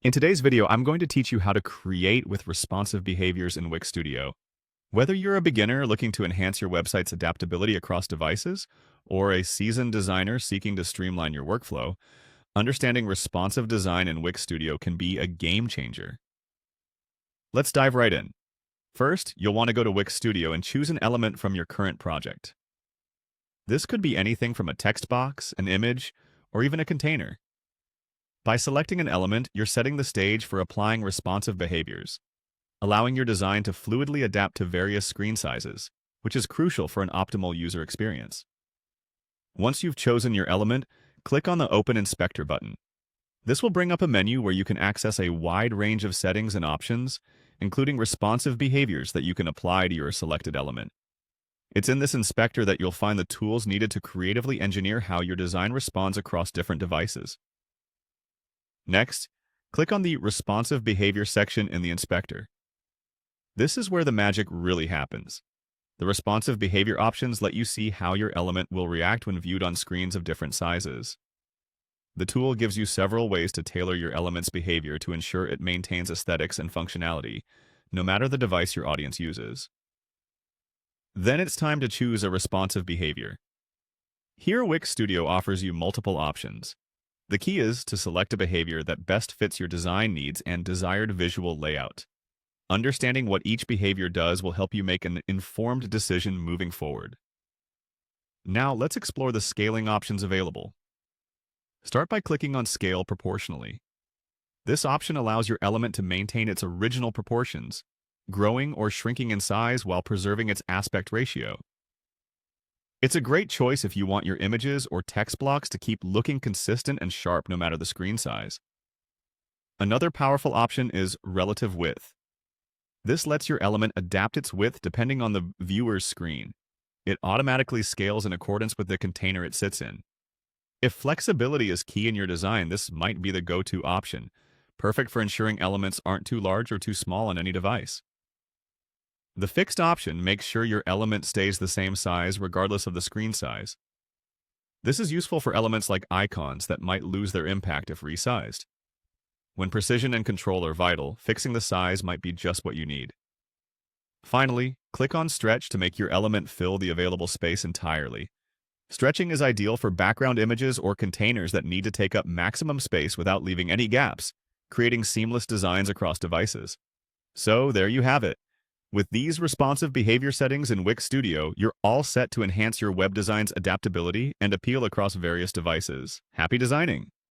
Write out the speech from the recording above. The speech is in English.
In today's video, I'm going to teach you how to create with responsive behaviors in Wix Studio. Whether you're a beginner looking to enhance your website's adaptability across devices, or a seasoned designer seeking to streamline your workflow, understanding responsive design in Wix Studio can be a game changer. Let's dive right in. First, you'll want to go to Wix Studio and choose an element from your current project. This could be anything from a text box, an image, or even a container. By selecting an element, you're setting the stage for applying responsive behaviors, allowing your design to fluidly adapt to various screen sizes, which is crucial for an optimal user experience. Once you've chosen your element, click on the Open Inspector button. This will bring up a menu where you can access a wide range of settings and options, including responsive behaviors that you can apply to your selected element. It's in this inspector that you'll find the tools needed to creatively engineer how your design responds across different devices. Next, click on the Responsive Behavior section in the inspector. This is where the magic really happens. The responsive behavior options let you see how your element will react when viewed on screens of different sizes. The tool gives you several ways to tailor your element's behavior to ensure it maintains aesthetics and functionality, no matter the device your audience uses. Then it's time to choose a responsive behavior. Here, Wix Studio offers you multiple options. The key is to select a behavior that best fits your design needs and desired visual layout. Understanding what each behavior does will help you make an informed decision moving forward. Now, let's explore the scaling options available. Start by clicking on Scale Proportionally. This option allows your element to maintain its original proportions, growing or shrinking in size while preserving its aspect ratio. It's a great choice if you want your images or text blocks to keep looking consistent and sharp no matter the screen size. Another powerful option is Relative Width. This lets your element adapt its width depending on the viewer's screen. It automatically scales in accordance with the container it sits in. If flexibility is key in your design, this might be the go-to option, perfect for ensuring elements aren't too large or too small on any device. The fixed option makes sure your element stays the same size regardless of the screen size. This is useful for elements like icons that might lose their impact if resized. When precision and control are vital, fixing the size might be just what you need. Finally, click on Stretch to make your element fill the available space entirely. Stretching is ideal for background images or containers that need to take up maximum space without leaving any gaps, creating seamless designs across devices. So there you have it. With these responsive behavior settings in Wix Studio, you're all set to enhance your web design's adaptability and appeal across various devices. Happy designing!